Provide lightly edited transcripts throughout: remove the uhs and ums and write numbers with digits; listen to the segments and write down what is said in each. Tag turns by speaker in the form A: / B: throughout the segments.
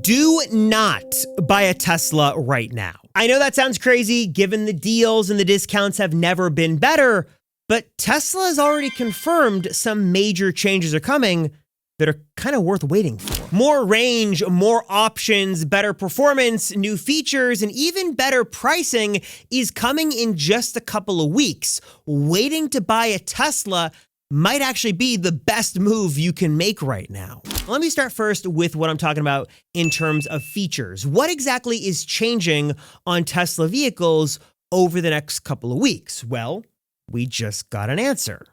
A: Do not buy a Tesla right now. I know that sounds crazy given the deals and the discounts have never been better, but Tesla has already confirmed some major changes are coming that are kind of worth waiting for. More range, more options, better performance, new features, and even better pricing is coming in just a couple of weeks. Waiting to buy a Tesla might actually be the best move you can make right now. Let me start first with what I'm talking about in terms of features. What exactly is changing on Tesla vehicles over the next couple of weeks? Well, we just got an answer.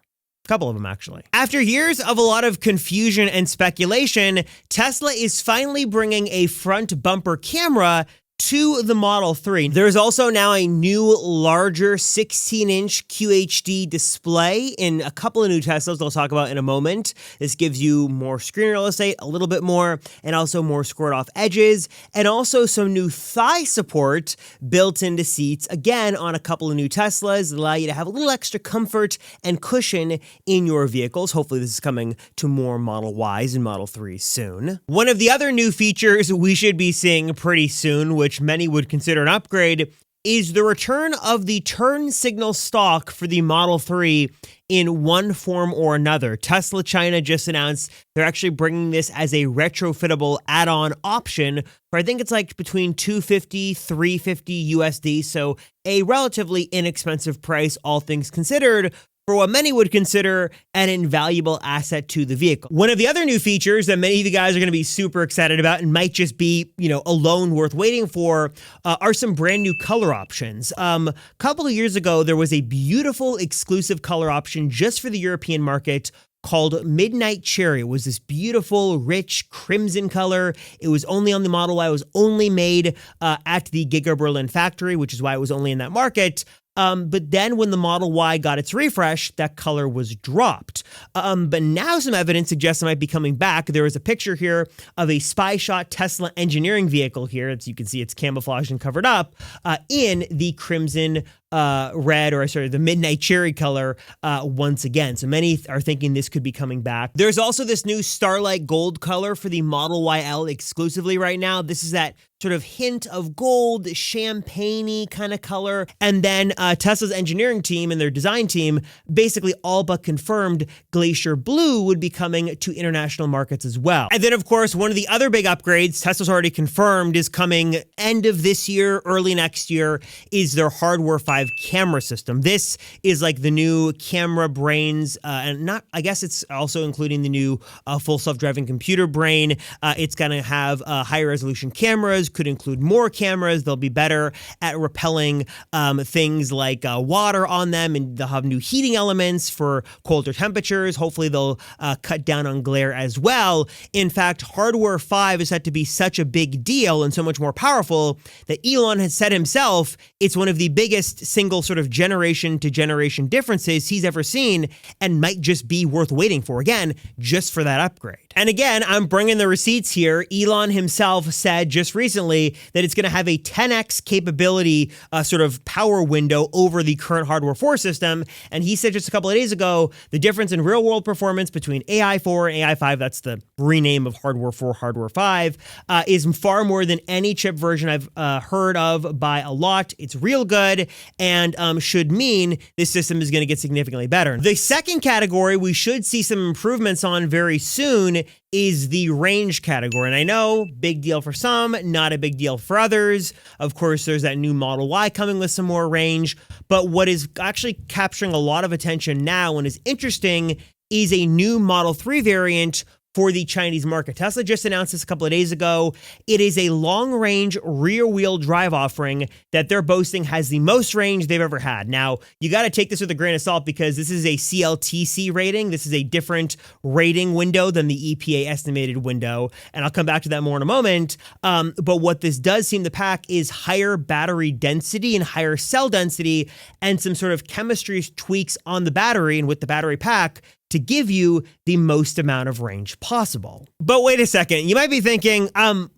A: A couple of them, actually. After years of a lot of confusion and speculation, Tesla is finally bringing a front bumper camera to the Model 3. There's also now a new, larger 16-inch QHD display in a couple of new Teslas I'll talk about in a moment. This gives you more screen real estate, a little bit more, and also more scored-off edges, and also some new thigh support built into seats, again, on a couple of new Teslas that allow you to have a little extra comfort and cushion in your vehicles. Hopefully this is coming to more Model Ys and Model 3s soon. One of the other new features we should be seeing pretty soon, which many would consider an upgrade, is the return of the turn signal stalk for the Model 3 in one form or another. Tesla China just announced they're actually bringing this as a retrofittable add-on option for I think it's like between $250, $350 USD, so a relatively inexpensive price, all things considered, for what many would consider an invaluable asset to the vehicle. One of the other new features that many of you guys are going to be super excited about and might just be, alone worth waiting for are some brand new color options. A couple of years ago, there was a beautiful exclusive color option just for the European market called Midnight Cherry. It was this beautiful, rich crimson color. It was only on the Model Y. It was only made at the Giga Berlin factory, which is why it was only in that market. But then when the Model Y got its refresh, that color was dropped. But now some evidence suggests it might be coming back. There is a picture here of a spy shot Tesla engineering vehicle here. As you can see, it's camouflaged and covered up in the crimson the midnight cherry color once again. So many are thinking this could be coming back. There's also this new Starlight Gold color for the Model YL exclusively right now. This is that sort of hint of gold, champagne-y kind of color. And then Tesla's engineering team and their design team basically all but confirmed Glacier Blue would be coming to international markets as well. And then, of course, one of the other big upgrades Tesla's already confirmed is coming end of this year, early next year, is their Hardware 5 camera system. This is like the new camera brains, I guess it's also including the new full self-driving computer brain. It's going to have higher resolution cameras, could include more cameras. They'll be better at repelling things like water on them, and they'll have new heating elements for colder temperatures. Hopefully they'll cut down on glare as well. In fact, Hardware 5 is set to be such a big deal and so much more powerful that Elon has said himself it's one of the biggest single sort of generation to generation differences he's ever seen, and might just be worth waiting for, again, just for that upgrade. And again, I'm bringing the receipts here. Elon himself said just recently that it's going to have a 10x capability sort of power window over the current Hardware 4 system. And he said just a couple of days ago, the difference in real world performance between AI4 and AI5, that's the rename of Hardware 4, Hardware 5, is far more than any chip version I've heard of by a lot. It's real good, and should mean this system is going to get significantly better. The second category we should see some improvements on very soon is the range category. And I know, big deal for some, not a big deal for others. Of course, there's that new Model Y coming with some more range. But what is actually capturing a lot of attention now and is interesting is a new Model 3 variant for the Chinese market. Tesla just announced this a couple of days ago. It is a long-range rear-wheel drive offering that they're boasting has the most range they've ever had. Now, you got to take this with a grain of salt because this is a CLTC rating. This is a different rating window than the EPA estimated window, and I'll come back to that more in a moment. But what this does seem to pack is higher battery density and higher cell density and some sort of chemistry tweaks on the battery and with the battery pack to give you the most amount of range possible. But wait a second, you might be thinking,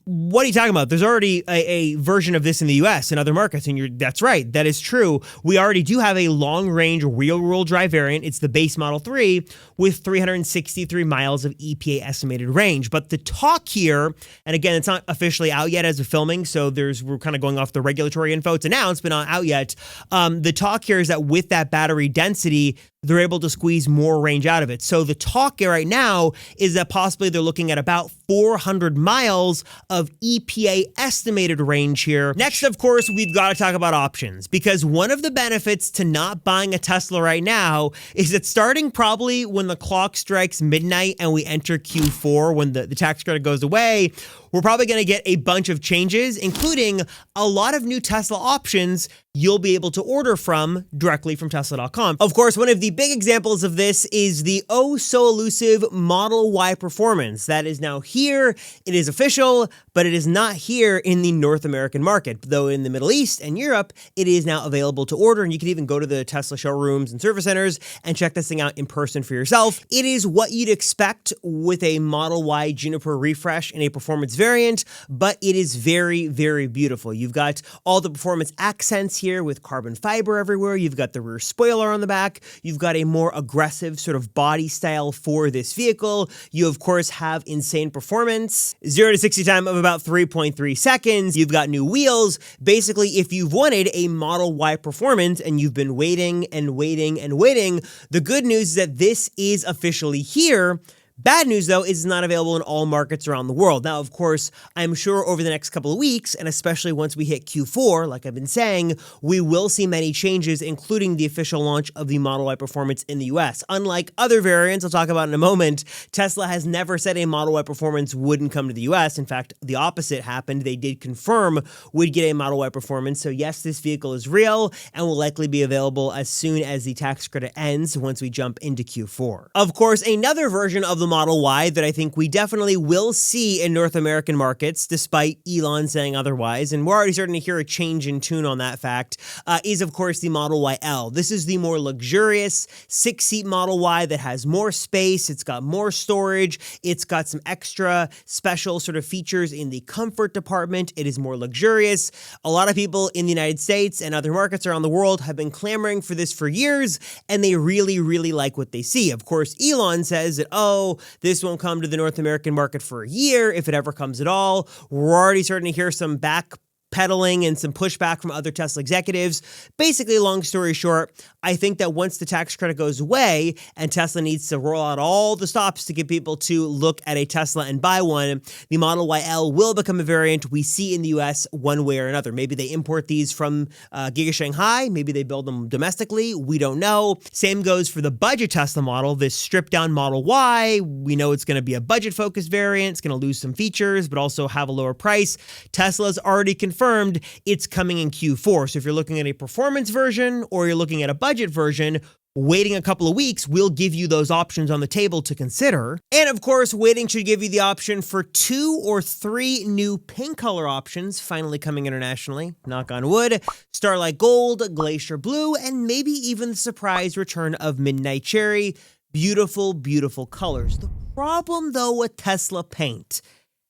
A: what are you talking about? There's already a version of this in the US and other markets, and that's right, that is true. We already do have a long-range rear-wheel drive variant. It's the base Model 3 with 363 miles of EPA estimated range. But the talk here, and again, it's not officially out yet as of filming, so we're kind of going off the regulatory info. It's announced, but not out yet. The talk here is that with that battery density, they're able to squeeze more range out of it. So the talk right now is that possibly they're looking at about 400 miles of EPA estimated range here. Next, of course, we've got to talk about options, because one of the benefits to not buying a Tesla right now is that starting probably when the clock strikes midnight and we enter Q4, when the tax credit goes away, we're probably going to get a bunch of changes, including a lot of new Tesla options you'll be able to order from directly from Tesla.com. Of course, one of the big examples of this is the oh so elusive Model Y Performance. That is now here. It is official, but it is not here in the North American market. Though in the Middle East and Europe, it is now available to order, and you can even go to the Tesla showrooms and service centers and check this thing out in person for yourself. It is what you'd expect with a Model Y Juniper refresh in a performance variant, but it is very, very beautiful. You've got all the performance accents here with carbon fiber everywhere. You've got the rear spoiler on the back. You've got a more aggressive sort of body style for this vehicle. You, of course, have insane performance. 0 to 60 time of about 3.3 seconds. You've got new wheels. Basically, if you've wanted a Model Y Performance and you've been waiting and waiting and waiting, the good news is that this is officially here. Bad news, though, is it's not available in all markets around the world. Now, of course, I'm sure over the next couple of weeks, and especially once we hit Q4, like I've been saying, we will see many changes, including the official launch of the Model Y Performance in the US. Unlike other variants I'll talk about in a moment, Tesla has never said a Model Y Performance wouldn't come to the US. In fact, the opposite happened. They did confirm we'd get a Model Y Performance. So yes, this vehicle is real and will likely be available as soon as the tax credit ends once we jump into Q4. Of course, another version of the Model Y that I think we definitely will see in North American markets, despite Elon saying otherwise, and we're already starting to hear a change in tune on that fact, is of course the Model Y L. This is the more luxurious 6-seat Model Y that has more space, it's got more storage, it's got some extra special sort of features in the comfort department, it is more luxurious. A lot of people in the United States and other markets around the world have been clamoring for this for years, and they really, really like what they see. Of course, Elon says that, this won't come to the North American market for a year, if it ever comes at all. We're already starting to hear some backpedaling and some pushback from other Tesla executives. Basically, long story short, I think that once the tax credit goes away and Tesla needs to roll out all the stops to get people to look at a Tesla and buy one, the Model Y L will become a variant we see in the US one way or another. Maybe they import these from Giga Shanghai. Maybe they build them domestically. We don't know. Same goes for the budget Tesla model, this stripped down Model Y. We know it's going to be a budget-focused variant. It's going to lose some features, but also have a lower price. Tesla's already confirmed it's coming in Q4. So if you're looking at a performance version or you're looking at a budget version, waiting a couple of weeks will give you those options on the table to consider. And of course, waiting should give you the option for 2 or 3 new paint color options finally coming internationally. Knock on wood. Starlight Gold, Glacier Blue, and maybe even the surprise return of Midnight Cherry. Beautiful, beautiful colors. The problem, though, with Tesla paint,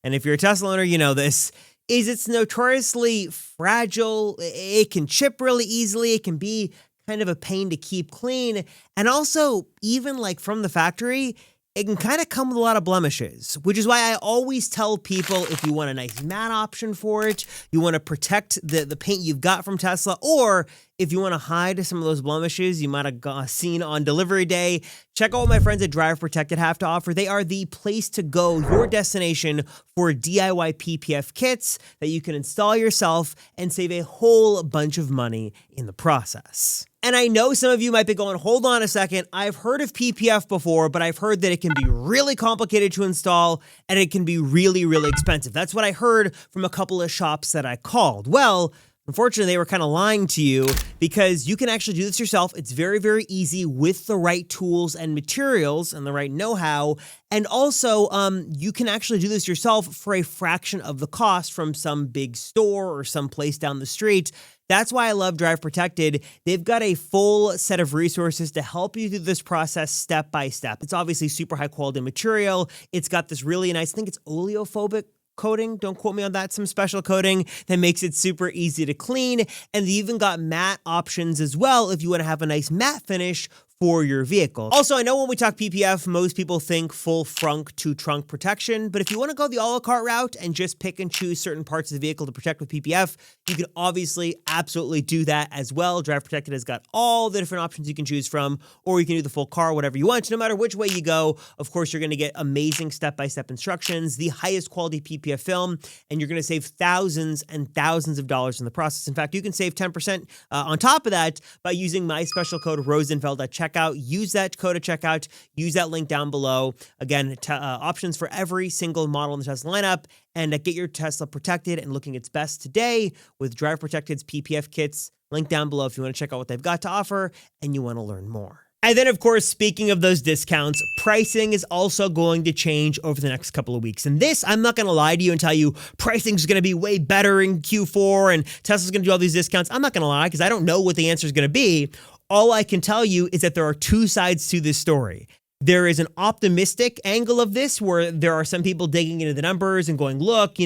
A: and if you're a Tesla owner, you know this, is it's notoriously fragile. It can chip really easily. It can be kind of a pain to keep clean. And also, even like from the factory, it can kind of come with a lot of blemishes, which is why I always tell people if you want a nice matte option for it, you want to protect the paint you've got from Tesla, or if you want to hide some of those blemishes you might have seen on delivery day, check out what my friends at Drive Protected have to offer. They are the place to go, your destination for DIY PPF kits that you can install yourself and save a whole bunch of money in the process. And I know some of you might be going, hold on a second, I've heard of PPF before, but I've heard that it can be really complicated to install and it can be really, really expensive. That's what I heard from a couple of shops that I called. Well, Unfortunately, they were kind of lying to you because you can actually do this yourself. It's very, very easy with the right tools and materials and the right know-how. And also, you can actually do this yourself for a fraction of the cost from some big store or some place down the street. That's why I love Drive Protected. They've got a full set of resources to help you through this process step by step. It's obviously super high quality material. It's got this really nice, I think it's oleophobic coating. Don't quote me on that. Some special coating that makes it super easy to clean. And they even got matte options as well if you want to have a nice matte finish for your vehicle. Also, I know when we talk PPF, most people think full frunk to trunk protection, but if you want to go the a la carte route and just pick and choose certain parts of the vehicle to protect with PPF, you can obviously absolutely do that as well. Drive Protected has got all the different options you can choose from, or you can do the full car, whatever you want. No matter which way you go, of course, you're going to get amazing step-by-step instructions, the highest quality PPF film, and you're going to save thousands and thousands of dollars in the process. In fact, you can save 10% on top of that by using my special code Rosenfeld at checkout. Use that code at checkout. Use that link down below. Again, options for every single model in the Tesla lineup, and get your Tesla protected and looking its best today with Drive Protected's PPF kits. Link down below if you want to check out what they've got to offer and you want to learn more. And then, of course, speaking of those discounts, pricing is also going to change over the next couple of weeks. And this, I'm not going to lie to you and tell you pricing is going to be way better in Q4 and Tesla's going to do all these discounts. I'm not going to lie because I don't know what the answer is going to be. All I can tell you is that there are two sides to this story. There is an optimistic angle of this where there are some people digging into the numbers and going, look,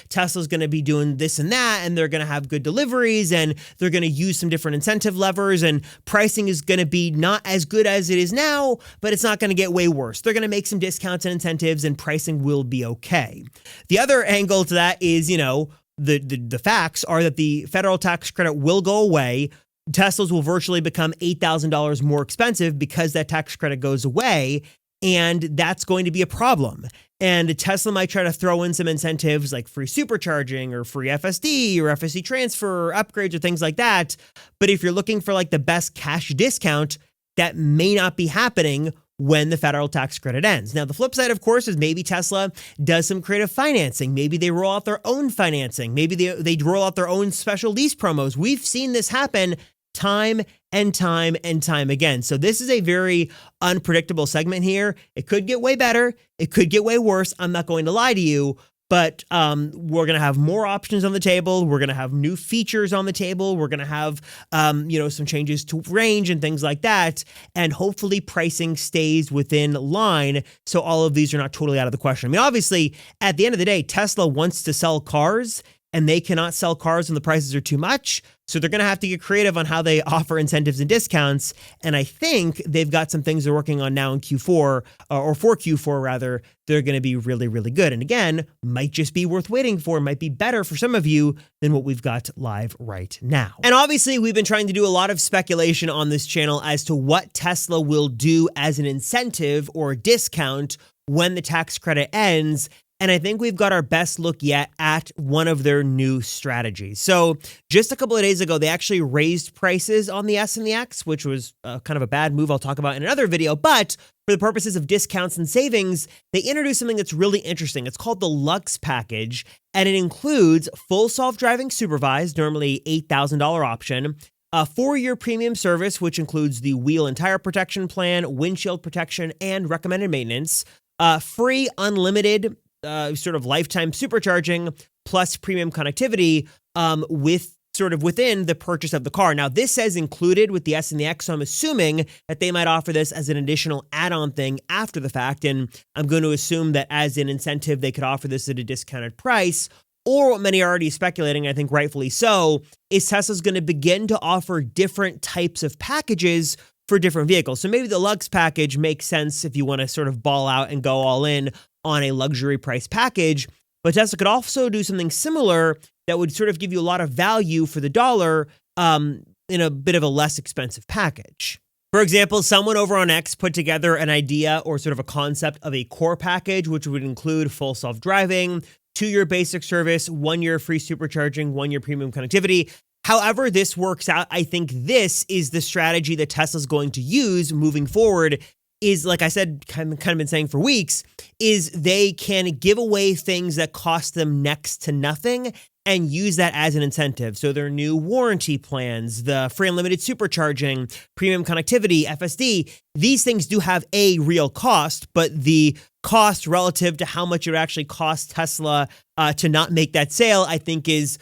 A: Tesla's going to be doing this and that, and they're going to have good deliveries, and they're going to use some different incentive levers, and pricing is going to be not as good as it is now, but it's not going to get way worse. They're going to make some discounts and incentives, and pricing will be okay. The other angle to that is, the facts are that the federal tax credit will go away. Teslas will virtually become $8,000 more expensive because that tax credit goes away, and that's going to be a problem. And Tesla might try to throw in some incentives like free supercharging or free FSD or FSD transfer or upgrades or things like that. But if you're looking for like the best cash discount, that may not be happening when the federal tax credit ends. Now, the flip side, of course, is maybe Tesla does some creative financing. Maybe they roll out their own financing. Maybe they roll out their own special lease promos. We've seen this happen time and time and time again. So this is a very unpredictable segment here. It could get way better. It could get way worse. I'm not going to lie to you, but we're going to have more options on the table. We're going to have new features on the table. We're going to have, some changes to range and things like that. And hopefully pricing stays within line. So all of these are not totally out of the question. I mean, obviously, at the end of the day, Tesla wants to sell cars, and they cannot sell cars when the prices are too much. So they're going to have to get creative on how they offer incentives and discounts. And I think they've got some things they're working on now in Q4, or for Q4 rather, they're going to be really, really good. And again, might just be worth waiting for, might be better for some of you than what we've got live right now. And obviously, we've been trying to do a lot of speculation on this channel as to what Tesla will do as an incentive or a discount when the tax credit ends. And I think we've got our best look yet at one of their new strategies. So just a couple of days ago, they actually raised prices on the S and the X, which was kind of a bad move I'll talk about in another video. But for the purposes of discounts and savings, they introduced something that's really interesting. It's called the Lux package, and it includes full self-driving supervised, normally $8,000 option, a 4-year premium service, which includes the wheel and tire protection plan, windshield protection, and recommended maintenance, free unlimited sort of lifetime supercharging plus premium connectivity with sort of within the purchase of the car. Now, this says included with the S and the X, so I'm assuming that they might offer this as an additional add-on thing after the fact, and I'm going to assume that as an incentive, they could offer this at a discounted price. Or what many are already speculating, I think rightfully so, is Tesla's going to begin to offer different types of packages for different vehicles. So maybe the Lux package makes sense if you want to sort of ball out and go all in on a luxury price package, but Tesla could also do something similar that would sort of give you a lot of value for the dollar in a bit of a less expensive package. For example, someone over on X put together an idea or sort of a concept of a core package, which would include full self-driving, 2-year basic service, 1-year free supercharging, 1-year premium connectivity. However this works out, I think this is the strategy that Tesla's going to use moving forward. Is, like I said, kind of been saying for weeks, is they can give away things that cost them next to nothing and use that as an incentive. So their new warranty plans, the free unlimited supercharging, premium connectivity, FSD, these things do have a real cost, but the cost relative to how much it would actually cost Tesla to not make that sale, I think is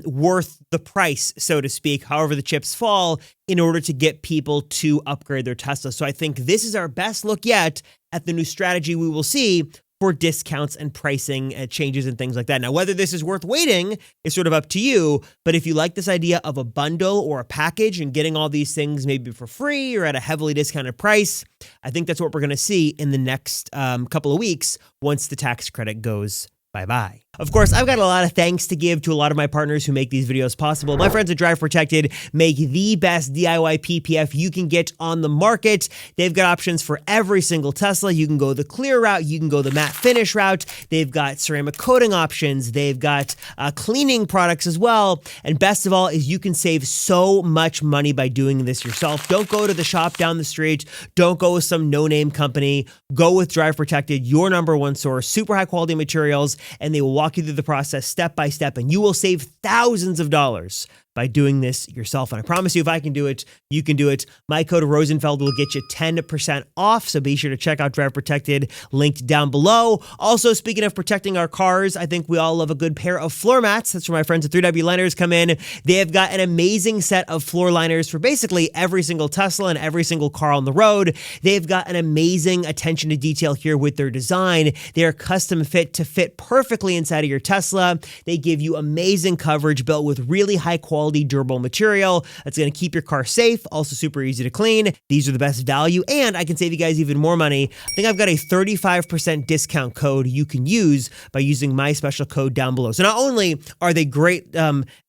A: worth the price, so to speak, however the chips fall, in order to get people to upgrade their Tesla. So I think this is our best look yet at the new strategy we will see for discounts and pricing changes and things like that. Now, whether this is worth waiting is sort of up to you, but if you like this idea of a bundle or a package and getting all these things maybe for free or at a heavily discounted price, I think that's what we're going to see in the next couple of weeks once the tax credit goes bye-bye. Of course, I've got a lot of thanks to give to a lot of my partners who make these videos possible. My friends at Drive Protected make the best DIY PPF you can get on the market. They've got options for every single Tesla. You can go the clear route. You can go the matte finish route. They've got ceramic coating options. They've got cleaning products as well. And best of all is you can save so much money by doing this yourself. Don't go to the shop down the street. Don't go with some no-name company. Go with Drive Protected, your number one source, super high quality materials, and they will walk you through the process step by step, and you will save thousands of dollars by doing this yourself. And I promise you, if I can do it, you can do it. My code Rosenfeld will get you 10% off, so be sure to check out Drive Protected, linked down below. Also, speaking of protecting our cars, I think we all love a good pair of floor mats. That's where my friends at 3W Liners come in. They have got an amazing set of floor liners for basically every single Tesla and every single car on the road. They've got an amazing attention to detail here with their design. They are custom fit to fit perfectly inside of your Tesla. They give you amazing coverage built with really high quality durable material that's going to keep your car safe, also super easy to clean. These are the best value, and I can save you guys even more money. I think I've got a 35% discount code you can use by using my special code down below. So not only are they great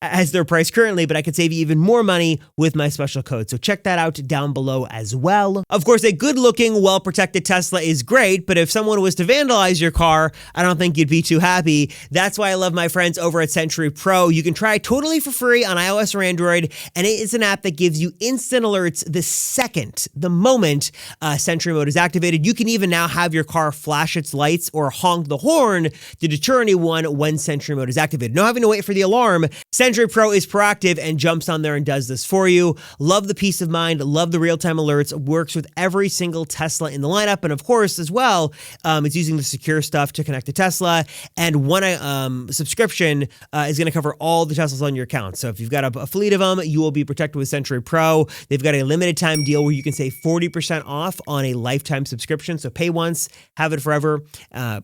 A: as their price currently, but I could save you even more money with my special code. So check that out down below as well. Of course, a good-looking, well-protected Tesla is great, but if someone was to vandalize your car, I don't think you'd be too happy. That's why I love my friends over at Sentry Pro. You can try it totally for free on iOS or Android, and it is an app that gives you instant alerts the moment Sentry Mode is activated. You can even now have your car flash its lights or honk the horn to deter anyone when Sentry Mode is activated. No having to wait for the alarm. Sentry Pro is proactive and jumps on there and does this for you. Love the peace of mind, love the real-time alerts, works with every single Tesla in the lineup, and of course, as well, it's using the secure stuff to connect to Tesla, and one subscription is going to cover all the Teslas on your account. So if you've got a fleet of them, you will be protected with Sentry Pro. They've got a limited time deal where you can save 40% off on a lifetime subscription. So pay once, have it forever.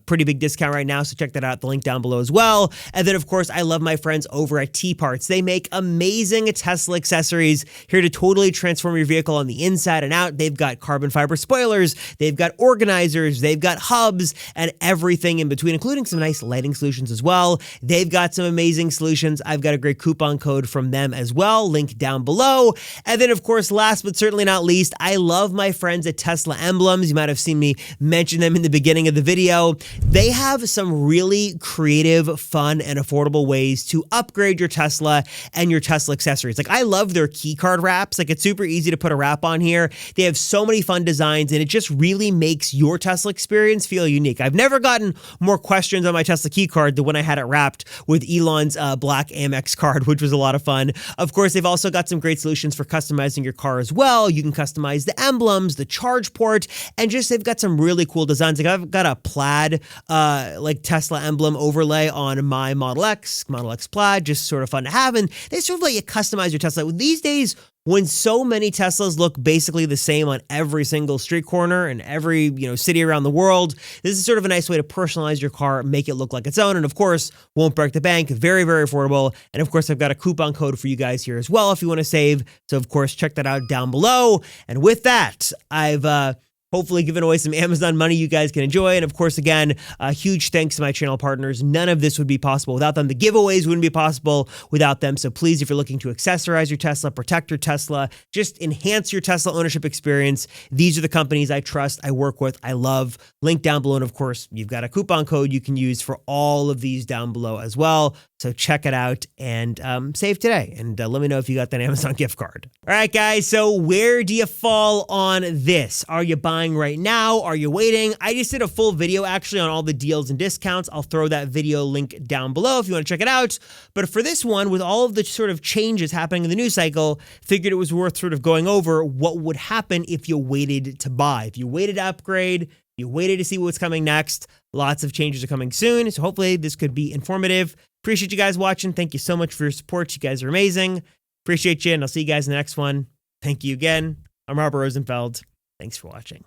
A: Pretty big discount right now, so check that out. The link down below as well. And then, of course, I love my friends over at TPARTS. They make amazing Tesla accessories here to totally transform your vehicle on the inside and out. They've got carbon fiber spoilers, they've got organizers, they've got hubs, and everything in between, including some nice lighting solutions as well. They've got some amazing solutions. I've got a great coupon code from them as well, link down below. And then, of course, last but certainly not least, I love my friends at Tesla Emblems. You might have seen me mention them in the beginning of the video. They have some really creative, fun, and affordable ways to upgrade your Tesla and your Tesla accessories. Like, I love their key card wraps. Like, it's super easy to put a wrap on here. They have so many fun designs, and it just really makes your Tesla experience feel unique. I've never gotten more questions on my Tesla key card than when I had it wrapped with Elon's black Amex card, which was a lot of fun. Of course, they've also got some great solutions for customizing your car as well. You can customize the emblems, the charge port, and just they've got some really cool designs. Like, I've got a plaid like Tesla emblem overlay on my Model X Plaid, just sort of fun to have. And they sort of let you customize your Tesla. These days, when so many Teslas look basically the same on every single street corner and every, city around the world, this is sort of a nice way to personalize your car, make it look like its own, and of course, won't break the bank. Very, very affordable. And of course, I've got a coupon code for you guys here as well if you want to save. So of course, check that out down below. And with that, I've hopefully giving away some Amazon money you guys can enjoy. And of course, again, a huge thanks to my channel partners. None of this would be possible without them. The giveaways wouldn't be possible without them. So please, if you're looking to accessorize your Tesla, protect your Tesla, just enhance your Tesla ownership experience, these are the companies I trust, I work with, I love. Link down below. And of course, you've got a coupon code you can use for all of these down below as well. So check it out and save today. And let me know if you got that Amazon gift card. All right, guys. So where do you fall on this? Are you buying right now? Are you waiting? I just did a full video actually on all the deals and discounts. I'll throw that video link down below if you want to check it out. But for this one, with all of the sort of changes happening in the news cycle, figured it was worth sort of going over what would happen if you waited to buy. If you waited to upgrade, you waited to see what's coming next. Lots of changes are coming soon. So hopefully this could be informative. Appreciate you guys watching. Thank you so much for your support. You guys are amazing. Appreciate you, and I'll see you guys in the next one. Thank you again. I'm Robert Rosenfeld. Thanks for watching.